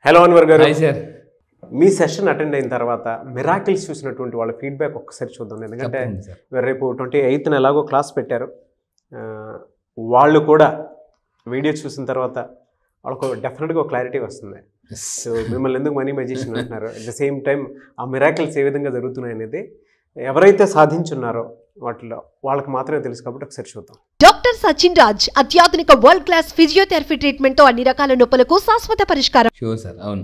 Hello Anwar garu. Hi sir. మీ session attend అయిన తర్వాత మిరాకిల్స్ చూసినటువంటి వాళ్ళ ఫీడ్బ్యాక్ ఒక్కసారి చూద్దాం. ఎందుకంటే రేపు 28న ఎలాగో క్లాస్ పెట్టారు, వాళ్ళు కూడా వీడియో చూసిన తర్వాత వాళ్ళకు డెఫినెట్గా ఒక క్లారిటీ వస్తుంది. సో మిమ్మల్ని ఎందుకు మనీ మెజిషియన్ అంటున్నారు, అట్ ద సేమ్ టైం ఆ మిరాకిల్స్ ఏ విధంగా జరుగుతున్నాయి అనేది ఎవరైతే సాధించున్నారో వాటిలో వాళ్ళకి మాత్రమే తెలుసు. కాబట్టి ఒకసారి చూద్దాం. డాక్టర్ సచిన్ రాజ్ అత్యాధునిక వరల్డ్ క్లాస్ ఫిజియోథెరపీ ట్రీట్మెంట్ తో అన్ని రకాల నొప్పులకు శాశ్వత పరిష్కారం. షూర్ సార్, అవును.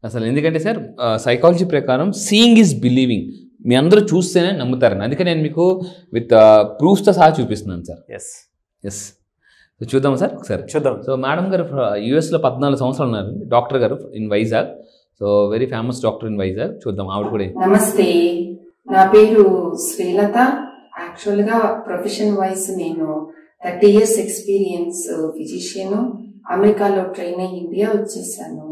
అసలు ఎందుకంటే సార్ సైకాలజీ ప్రకారం సీయింగ్ ఈజ్ బిలీవింగ్. మీ అందరూ చూస్తేనే నమ్ముతారని, అందుకే నేను మీకు విత్ ప్రూఫ్స్తో సహా చూపిస్తున్నాను సార్. ఎస్ సో చూద్దాం సార్, ఒకసారి చూద్దాం. సో మేడం గారు యూఎస్లో 14 సంవత్సరాలు ఉన్నారు, డాక్టర్ గారు in Vizag. So very famous doctor in Vizag. చూద్దాం ఆవిడ కూడా. నమస్తే, నా పేరు శ్రీలత. యాక్చువల్గా ప్రొఫెషన్ వైజ్ నేను 30 years ఎక్స్పీరియన్స్ ఫిజిషియన్. అమెరికాలో ట్రైన్ అయ్యి ఇండియా వచ్చేసాను.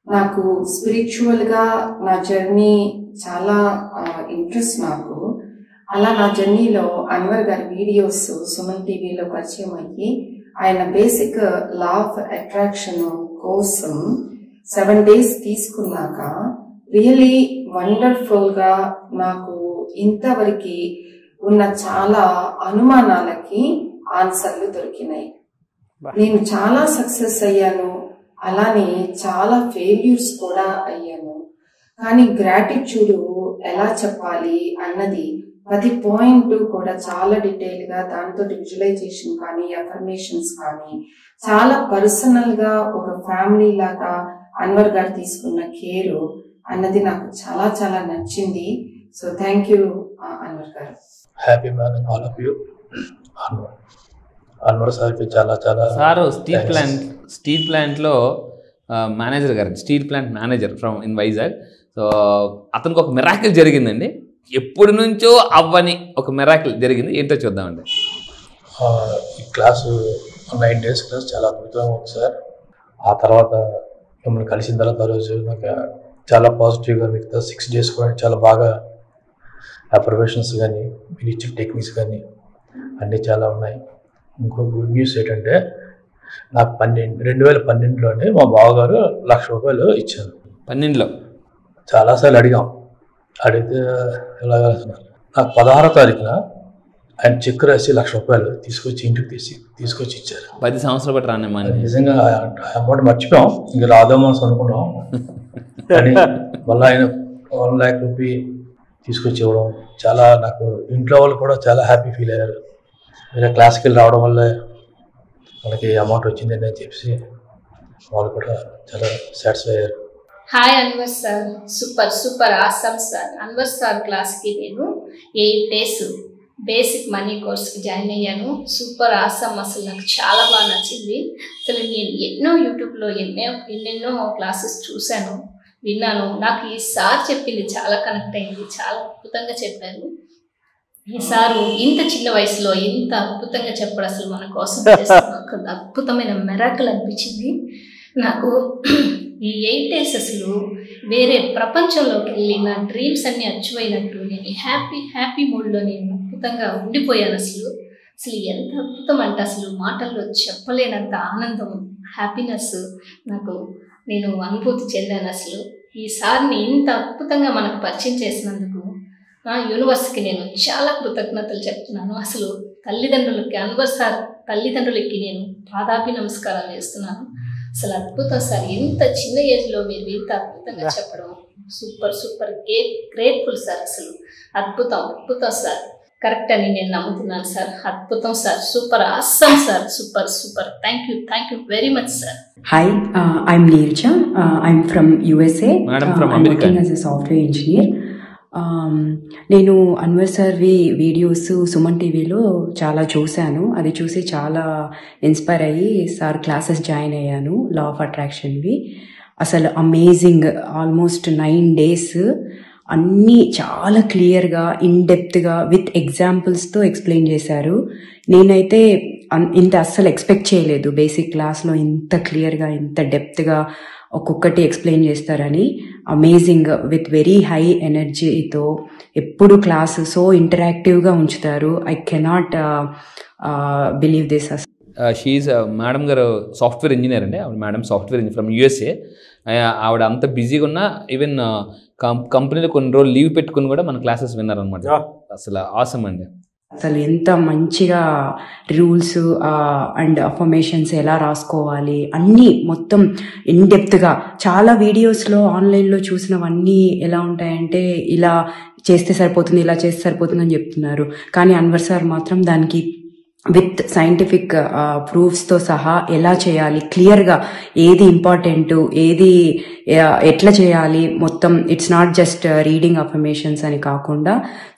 నాకు స్పిరిచువల్గా నా జర్నీ చాలా ఇంట్రెస్ట్ నాకు. అలా నా జర్నీలో అన్వర్ గారి వీడియోస్ సుమన్ టీవీలో పరిచయం అయ్యి ఆయన బేసిక్ లా ఆఫ్ అట్రాక్షన్ కోసం 7 days తీసుకున్నాక రియలీ వండర్ఫుల్ గా నాకు ఇంతవరకు ఉన్న చాలా అనుమానాలకి ఆన్సర్లు దొరికినాయి. నేను చాలా సక్సెస్ అయ్యాను, అలానే చాలా ఫెయిల్యూర్స్ కూడా అయ్యాను. కానీ గ్రాటిట్యూడ్ ఎలా చెప్పాలి అన్నది ప్రతి పాయింట్ కూడా చాలా డీటెయిల్ గా, దాంతో విజువలైజేషన్ కానీ అఫర్మేషన్స్ కానీ చాలా పర్సనల్ గా ఒక ఫ్యామిలీ లాగా అన్వర్ గారు తీసుకున్న కేర్ అన్నది నాకు చాలా చాలా నచ్చింది. సో థ్యాంక్ యూ అన్వర్ గారు. Happy morning all of you. Anwar సార్కి చాలా చాలా సార్ స్టీల్ ప్లాంట్లో మేనేజర్ గారు, steel plant manager from in Vizag. So అతనికి ఒక మిరాకిల్ జరిగిందండి, ఎప్పటి నుంచో అవ్వని ఒక మిరాకిల్ జరిగింది. ఏంటో చూద్దామండి. ఈ క్లాసు 9 days క్లాస్ చాలా అద్భుతంగా ఉంది సార్. ఆ తర్వాత మిమ్మల్ని కలిసిన తర్వాత రోజు నాకు చాలా పాజిటివ్గా, మిగతా 6 days కూడా చాలా బాగా అప్రవేషన్స్ కానీ మీరు ఇచ్చిన టెక్నిక్స్ కానీ అన్నీ చాలా ఉన్నాయి. ఇంకో గుడ్ న్యూస్ ఏంటంటే నాకు 2012లోనే మా బావగారు ₹1,00,000 ఇచ్చారు. 12లో చాలాసార్లు అడిగితే ఎలాగ నాకు 16వ తారీఖున ఆయన చెక్ రాసి ₹1,00,000 తీసుకొచ్చి ఇంటికి తీసుకొచ్చి ఇచ్చారు. 10 సంవత్సరాలు బట్టి రానమ్మా. నిజంగా అమౌంట్ మర్చిపోయాం, ఇంకా రాదేమో అనుకున్నాం. కానీ మళ్ళీ ఆయన ₹1,00,000 తీసుకొచ్చి ఇవ్వడం చాలా, నాకు ఇంట్లో వాళ్ళు కూడా చాలా హ్యాపీ ఫీల్ అయ్యారు. వేరే క్లాస్కి వెళ్ళి రావడం వల్ల మనకి అమౌంట్ వచ్చిందని అని చెప్పి వాళ్ళు కూడా చాలా సాటిస్ఫై అయ్యారు. Hi Anwar sir, super awesome sir. Anwar sir క్లాస్కి నేను 8 days బేసిక్ మనీ కోర్స్కి జాయిన్ అయ్యాను. సూపర్ ఆసమ్, అసలు నాకు చాలా బాగా నచ్చింది. అసలు నేను ఎన్నో యూట్యూబ్లో ఎన్నెన్నో క్లాసెస్ చూశాను, విన్నాను. నాకు ఈ సార్ చెప్పింది చాలా కనెక్ట్ అయింది, చాలా అద్భుతంగా చెప్పారు. ఈ సారు ఇంత చిన్న వయసులో ఇంత అద్భుతంగా చెప్పడం అసలు మన కోసం ఒక అద్భుతమైన మెరాకిల్ అనిపించింది నాకు. ఈ 8 days అసలు వేరే ప్రపంచంలోకి వెళ్ళి నా డ్రీమ్స్ అన్నీ అచీవ్ అయినట్టు నేను హ్యాపీ మూడ్లో నేను అద్భుతంగా ఉండిపోయాను. అసలు ఎంత అద్భుతం అంటే అసలు మాటల్లో చెప్పలేనంత ఆనందం, హ్యాపీనెస్ నాకు నేను అనుభూతి చెందాను. అసలు ఈ సార్ని ఇంత అద్భుతంగా మనకు పరిచయం చేసినందుకు నా యూనివర్స్కి నేను చాలా కృతజ్ఞతలు చెప్తున్నాను. అసలు తల్లిదండ్రులకి, అన్వర్ సార్ తల్లిదండ్రులకి నేను పాదాభి నమస్కారాలు చేస్తున్నాను. అసలు అద్భుతం సార్, ఇంత చిన్న ఏజ్లో మీరు ఇంత అద్భుతంగా చెప్పడం సూపర్ గ్రేట్ఫుల్ సార్. అసలు అద్భుతం సార్, కరెక్ట్ అని నేను నమ్ముతున్నాను సార్. అద్భుతం sir, super awesome sir, super. Thank you very much sir. Hi, I'm Neerja. I'm from USA. Madam from I'm America. working as a software engineer. నేను Anwar సార్వి videos Suman టీవీలో చాలా చూశాను. అది చూసి చాలా ఇన్స్పైర్ అయ్యి సార్ క్లాసెస్ జాయిన్ అయ్యాను, లా ఆఫ్ అట్రాక్షన్వి. అసలు అమేజింగ్. ఆల్మోస్ట్ 9 days అన్నీ చాలా క్లియర్గా, ఇన్డెప్త్గా విత్ ఎగ్జాంపుల్స్తో ఎక్స్ప్లెయిన్ చేశారు. నేనైతే ఇంత అస్సలు ఎక్స్పెక్ట్ చేయలేదు బేసిక్ క్లాస్లో ఇంత క్లియర్గా, ఇంత డెప్త్గా ఒక్కొక్కటి ఎక్స్ప్లెయిన్ చేస్తారని. అమేజింగ్, విత్ వెరీ హై ఎనర్జీతో ఎప్పుడు క్లాస్ సో ఇంటరాక్టివ్గా ఉంచుతారు. I cannot believe this. She madam గారు సాఫ్ట్వేర్ ఇంజనీర్ అండి. Madam software engineer from USA. ఆవిడ అంత బిజీగా ఉన్నా ఈవెన్ కంపెనీలో కొన్ని రోజులు లీవ్ పెట్టుకుని కూడా మన క్లాసెస్ విన్నారనమాట. అసలు ఆసమ్ అండి. అసలు ఎంత మంచిగా రూల్స్ అండ్ అఫర్మేషన్స్ ఎలా రాసుకోవాలి అన్నీ మొత్తం ఇన్డెప్త్గా చాలా వీడియోస్లో ఆన్లైన్లో చూసినవన్నీ ఎలా ఉంటాయంటే ఇలా చేస్తే సరిపోతుంది, ఇలా చేస్తే సరిపోతుంది అని చెప్తున్నారు. కానీ అన్వర్ సార్ మాత్రం దానికి విత్ సైంటిఫిక్ ప్రూఫ్స్తో సహా ఎలా చేయాలి, క్లియర్గా ఏది ఇంపార్టెంట్, ఏది ఎట్లా చేయాలి మొత్తం. It's not just reading affirmations అని కాకుండా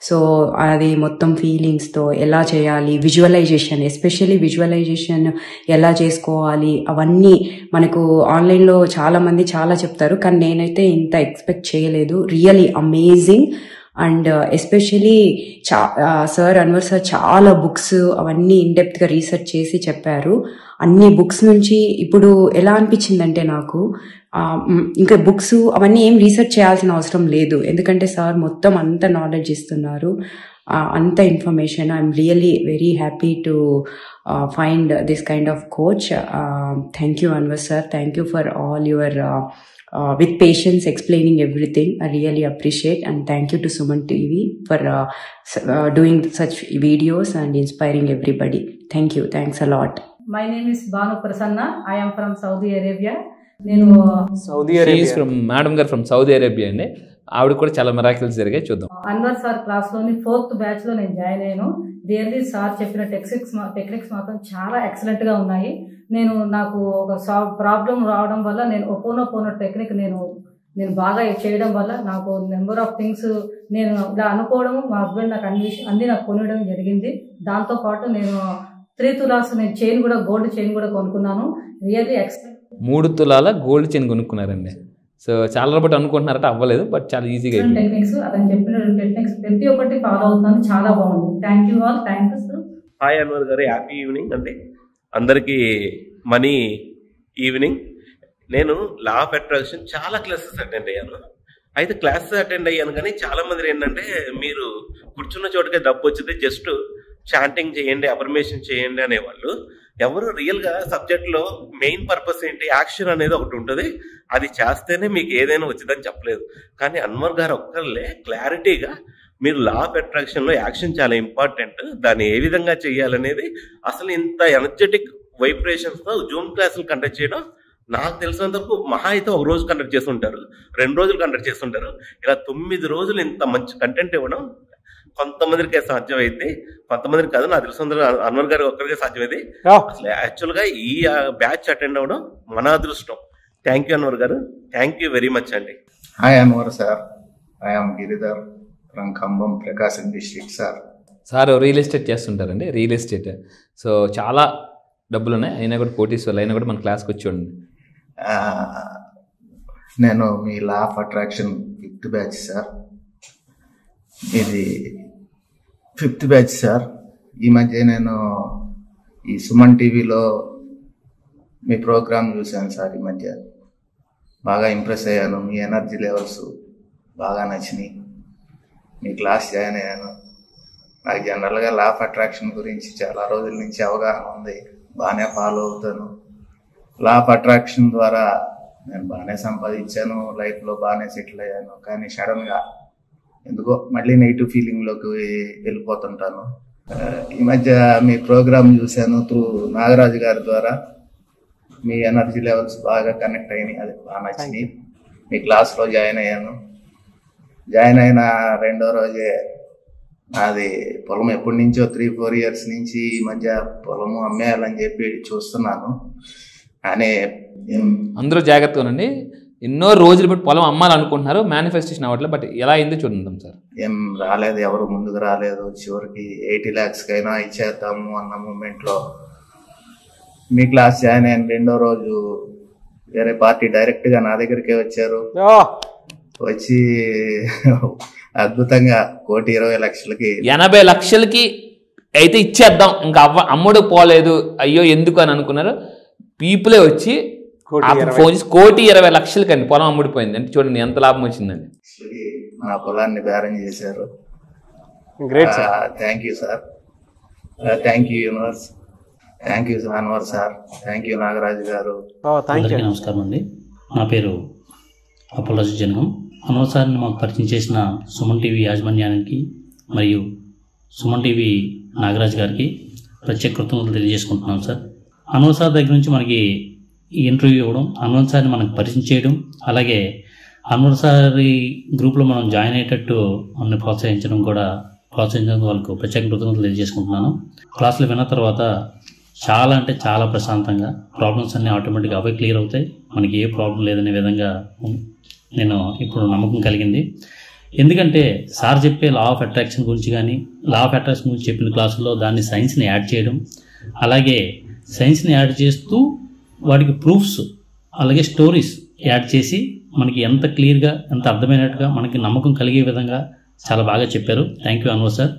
సో అది మొత్తం ఫీలింగ్స్తో ఎలా చేయాలి, విజువలైజేషన్, ఎస్పెషల్లీ విజువలైజేషన్ ఎలా చేసుకోవాలి అవన్నీ మనకు ఆన్లైన్లో చాలామంది చాలా చెప్తారు. కానీ నేనైతే ఇంత ఎక్స్పెక్ట్ చేయలేదు. Really amazing. And especially sir Anwar sir చాలా బుక్స్ అవన్నీ ఇన్డెప్త్గా రీసెర్చ్ చేసి చెప్పారు. అన్ని బుక్స్ నుంచి ఇప్పుడు ఎలా అనిపించిందంటే నాకు ఇంకా బుక్స్ అవన్నీ ఏం రీసెర్చ్ చేయాల్సిన అవసరం లేదు, ఎందుకంటే సార్ మొత్తం అంత నాలెడ్జ్ ఇస్తున్నారు, అంత information. I'm really very happy to find this kind of coach. Thank you Anwar sir, thank you for all your with patience explaining everything. I really appreciate, and thank you to Suman TV for doing such videos and inspiring everybody. Thank you, thanks a lot. My name is Banu Prasanna. I am from Saudi Arabia. నేను Saudi Arabia from madam గారు from Saudi Arabia అండి. ఆవిడ కూడా చాలా miracles జరిగాయి, చూద్దాం. Anwar sir క్లాస్లోని 4th బ్యాచ్లో నేను జాయిన్ అయ్యాను. రియల్లీ సార్ చెప్పిన టెక్నిక్స్ మాత్రం చాలా ఎక్సలెంట్గా ఉన్నాయి. నాకు ఒక ప్రాబ్లం రావడం వల్ల నేను ఒపోనో టెక్నిక్ నేను బాగా చేయడం వల్ల నాకు నెంబర్ ఆఫ్ థింగ్స్ నేను ఇలా అనుకోవడం, మా హస్బెండ్ నాకు అన్ని నాకు కొనడం జరిగింది. దాంతోపాటు నేను 3 తులాస్ చైన్ కూడా, గోల్డ్ చైన్ కూడా కొనుక్కున్నాను. Really excellent. 3 తులాల గోల్డ్ చైన్ కొనుక్కున్నారండి. సో చాలా రోజు అనుకుంటున్నారట, అవ్వలేదు, బట్ చాలా ఈజీగా టెక్నిక్స్ అతను చెప్పిన టెక్నిక్స్ ప్రతి ఒక్కటి ఫాలో అవుతున్నాను. చాలా బాగుంది. Thank you all. Thank you sir. Hi Anwar గారు, హ్యాపీ ఈవినింగ్ అండి అందరికీ. Money evening. నేను లా ఆఫ్ అట్రాక్షన్ చాలా క్లాసెస్ అటెండ్ అయ్యాను. అయితే క్లాసెస్ అటెండ్ అయ్యాను కానీ చాలా మంది ఏంటంటే మీరు కూర్చున్న చోటుకే డబ్బు వచ్చింది, జస్ట్ చాంటింగ్ చేయండి, అఫర్మేషన్ చేయండి అనేవాళ్ళు. ఎవరు రియల్గా సబ్జెక్ట్లో మెయిన్ పర్పస్ ఏంటి, యాక్షన్ అనేది ఒకటి ఉంటుంది, అది చేస్తేనే మీకు ఏదైనా వచ్చిందని చెప్పలేదు. కానీ అన్వర్ గారు ఒక్కళ్ళే క్లారిటీగా మీరు లా ఆఫ్ అట్రాక్షన్లో యాక్షన్ చాలా ఇంపార్టెంట్, దాన్ని ఏ విధంగా చేయాలనేది, అసలు ఇంత ఎనర్జెటిక్ వైబ్రేషన్స్తో జూమ్ క్లాసులు కండక్ట్ చేయడం నాకు తెలిసినంత వరకు మహా అయితే ఒక రోజు కండక్ట్ చేస్తుంటారు, 2 రోజులు కండక్ట్ చేస్తుంటారు. ఇలా 9 రోజులు ఇంత మంచి కంటెంట్ ఇవ్వడం కొంతమందికి సాధ్యమైంది, కొంతమందికి కాదు. నాకు తెలిసినంత అన్వర్ గారు ఒక్కరికే సాధ్యమైంది. అసలు యాక్చువల్గా ఈ బ్యాచ్ అటెండ్ అవ్వడం మన అదృష్టం. Thank you Anwar garu, thank you very much అండి. Hi Anwar sir, I am Giridhar from Khammam, Prakasam district sir. Sir real estate చేస్తుంటారండి, రియల్ ఎస్టేట్. సో చాలా డబ్బులు ఉన్నాయి, అయినా కూడా కోటీశ్వర్లు అయినా కూడా మన క్లాస్కి వచ్చి ఉండండి. నేను మీ law of attraction 5th batch sir. ఇది 5th బ్యాచ్ సార్. ఈ మధ్య నేను ఈ సుమన్ టీవీలో మీ ప్రోగ్రామ్ చూశాను సార్. ఈ మధ్య బాగా ఇంప్రెస్ అయ్యాను, మీ ఎనర్జీ లెవెల్స్ బాగా నచ్చినాయి, మీ క్లాస్ జాయిన్ అయ్యాను. నాకు జనరల్గా లా ఆఫ్ అట్రాక్షన్ గురించి చాలా రోజుల నుంచి అవగాహన ఉంది, బాగానే ఫాలో అవుతాను. లా ఆఫ్ అట్రాక్షన్ ద్వారా నేను బాగానే సంపాదించాను, లైఫ్లో బాగానే సెటిల్ అయ్యాను. కానీ సడన్గా ఎందుకో మళ్ళీ నెగిటివ్ ఫీలింగ్లోకి వెళ్ళిపోతుంటాను. ఈ మధ్య మీ ప్రోగ్రామ్ చూశాను త్రూ నాగరాజు గారి ద్వారా. మీ ఎనర్జీ లెవెల్స్ బాగా కనెక్ట్ అయినాయి, అది బాగా నచ్చినాయి. మీ క్లాస్లో జాయిన్ అయ్యాను. జాయిన్ అయిన 2వ రోజే అది పొలం ఎప్పటి నుంచో 3-4 ఇయర్స్ నుంచి ఈ మధ్య పొలము అమ్మేయాలని చెప్పి చూస్తున్నాను. కానీ అందరూ జాగ్రత్తగా ఉండండి. ఎన్నో రోజులు బట్టి పొలం అమ్మాలనుకుంటున్నారు, మేనిఫెస్టేషన్ అవ్వట్లేదు. బట్ ఎలా అయిందో చూద్దాం సార్. ఏం రాలేదు, ఎవరు ముందుకు రాలేదు. చివరికి 80 lakhs ఇచ్చేద్దాము అన్న మూమెంట్లో మీ క్లాస్ జాయిన్ అయిన 2వ రోజు వేరే పార్టీ డైరెక్ట్గా నా దగ్గరికే వచ్చారు. వచ్చి అద్భుతంగా 1,20,00,000కి 80 లక్షలకి అయితే ఇచ్చేద్దాం, ఇంకా అమ్ముడు పోలేదు, అయ్యో ఎందుకు అని అనుకున్నారు. పీపులే వచ్చి ఫోన్ చేసి 1,20,00,000 కండి పొలం అమ్ముడిపోయింది అంటే చూడండి ఎంత లాభం వచ్చిందండి. నా పొలాన్ని బేరం చేశారు. Thank you sir, thank you universe, thank you Anwar sir, thank you Nagaraju గారు. నమస్కారం అండి, నా పేరు అపోలాజీ జనగం. అన్వర్ సార్ని మాకు పరిచయం చేసిన సుమన్ టీవీ యాజమాన్యానికి మరియు సుమన్ టీవీ నాగరాజ్ గారికి ప్రత్యేక కృతజ్ఞతలు తెలియజేసుకుంటున్నాం సార్. అన్వర్ సార్ దగ్గర నుంచి మనకి ఈ ఇంటర్వ్యూ ఇవ్వడం, అన్వర్ సార్ని మనకు పరిచయం చేయడం, అలాగే అన్వర్ సారి గ్రూప్లో మనం జాయిన్ అయ్యేటట్టు మనల్ని ప్రోత్సహించడం వాళ్ళకు ప్రత్యేక కృతజ్ఞతలు తెలియజేసుకుంటున్నాను. క్లాసులు విన్న తర్వాత చాలా అంటే చాలా ప్రశాంతంగా ప్రాబ్లమ్స్ అన్నీ ఆటోమేటిక్గా అవే క్లియర్ అవుతాయి, మనకి ఏ ప్రాబ్లం లేదనే విధంగా నేను ఇప్పుడు నమ్మకం కలిగింది. ఎందుకంటే సార్ చెప్పే లా ఆఫ్ అట్రాక్షన్ గురించి కానీ, లా ఆఫ్ అట్రాక్షన్ గురించి చెప్పిన క్లాసుల్లో దాన్ని సైన్స్ని యాడ్ చేయడం, అలాగే సైన్స్ని యాడ్ చేస్తూ వాటికి ప్రూఫ్స్ అలాగే స్టోరీస్ యాడ్ చేసి మనకి ఎంత క్లియర్గా ఎంత అర్థమైనట్టుగా మనకి నమ్మకం కలిగే విధంగా చాలా బాగా చెప్పారు. Thank you Anwar sir.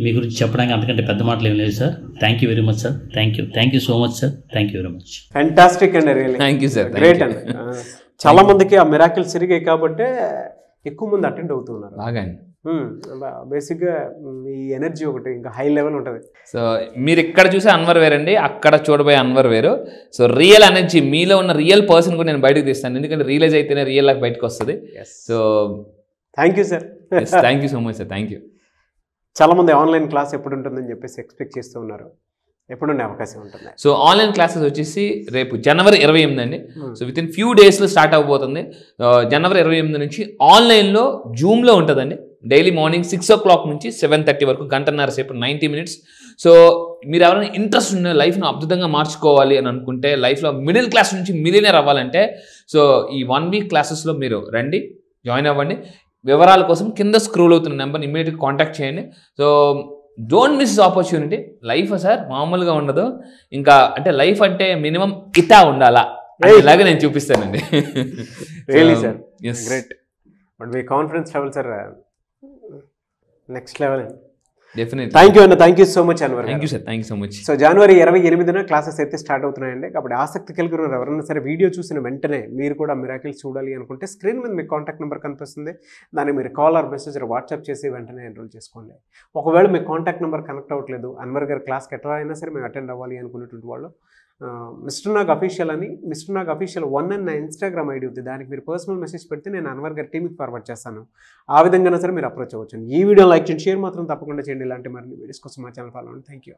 మీ గురించి చెప్పడానికి అంతకంటే పెద్ద మాటలు ఏం లేదు sir. Thank you very much sir. Thank you so much sir. Thank you very much. Fantastic అండి, really thank you sir. Great అండి. చాలా మందికి ఆ మిరాకిల్స్ జరిగాయి కాబట్టి ఎక్కువ మంది అటెండ్ అవుతున్నారు. బాగా బేసిక్గా ఈ ఎనర్జీ ఒకటి ఇంకా హై లెవెల్ ఉంటుంది. సో మీరు ఇక్కడ చూసే అన్వర్ వేరండి, అక్కడ చూడబోయే అన్వర్ వేరు. సో రియల్ ఎనర్జీ, మీలో ఉన్న రియల్ పర్సన్ కూడా నేను బయటకు తీస్తాను, ఎందుకంటే రియలైజ్ అయితేనే రియల్ లైఫ్ బయటకు వస్తుంది. So thank you sir. Thank you so much sir. Thank you. చాలామంది ఆన్లైన్ క్లాస్ ఎప్పుడు ఉంటుందని చెప్పేసి ఎక్స్పెక్ట్ చేస్తూ ఉన్నారు. ఎప్పుడుండే అవకాశం ఉంటుంది? సో ఆన్లైన్ క్లాసెస్ వచ్చేసి రేపు జనవరి 28 అండి. సో విత్ ఇన్ ఫ్యూ డేస్లో స్టార్ట్ అవబోతుంది. జనవరి 28 నుంచి ఆన్లైన్లో జూమ్లో ఉంటుందండి. డైలీ మార్నింగ్ 6 o'clock నుంచి 7:30 వరకు, గంటన్నర సేపు, 90 minutes. సో మీరు ఎవరైనా ఇంట్రెస్ట్ ఉన్న లైఫ్ను అద్భుతంగా మార్చుకోవాలి అని అనుకుంటే, లైఫ్లో మిడిల్ క్లాస్ నుంచి మిలియనర్ అవ్వాలంటే, సో ఈ 1 week క్లాసెస్లో మీరు రండి, జాయిన్ అవ్వండి. వివరాల కోసం కింద స్క్రోల్ అవుతున్న నెంబర్ని ఇమీడియట్గా కాంటాక్ట్ చేయండి. So don't miss opportunity. Life sir మామూలుగా ఉండదు. ఇంకా అంటే లైఫ్ అంటే మినిమం ఇటా ఉండాలా ఇలాగే నేను చూపిస్తానండి. Really sir, great. బట్ మీ confidence level sir next level. Definitely. Thank you అన్న, thank you so much Anwar. Thank you sir. Thank you so much. So జనవరి 28న క్లాసెస్ అయితే స్టార్ట్ అవుతున్నాయండి. కాబట్టి ఆసక్తి కలిగి ఉన్నారు ఎవరైనా సరే, వీడియో చూసిన వెంటనే మీరు కూడా మిరాకిల్స్ చూడాలి అనుకుంటే స్క్రీన్ మీద మీకు కాంటాక్ట్ నెంబర్ కనిపిస్తుంది, దాన్ని మీరు కాల్ ఆర్ మెసేజ్ వాట్సాప్ చేసి వెంటనే ఎన్రోల్ చేసుకోండి. ఒకవేళ మీకు కాంటాక్ట్ నెంబర్ కనెక్ట్ అవ్వట్లేదు, అన్వర్ గారి క్లాస్కి ఎట్లా అయినా సరే మేము అటెండ్ అవ్వాలి అనుకునేటువంటి వాళ్ళు మిస్టర్ నాగ్ అఫీషియల్ అని, మిస్టర్ నాగ్ అఫీషియల్ 1 అని నా ఇన్స్టాగ్రామ్ ఐడి ఉంది. దానికి మీరు పర్సనల్ మెసేజ్ పెడితే నేను అన్వర్ గారి టీమ్కి ఫార్వర్డ్ చేస్తాను. ఆ విధంగా సరే మీరు అప్రోచ్ అవ్వచ్చు. ఈ వీడియో లైక్ చేయండి, షేర్ మాత్రం తప్పకుండా చేయండి. ఇలాంటి మరిన్ని వీడియోస్ కోసం మా ఛానల్ ఫాలో అవ్వండి. Thank you.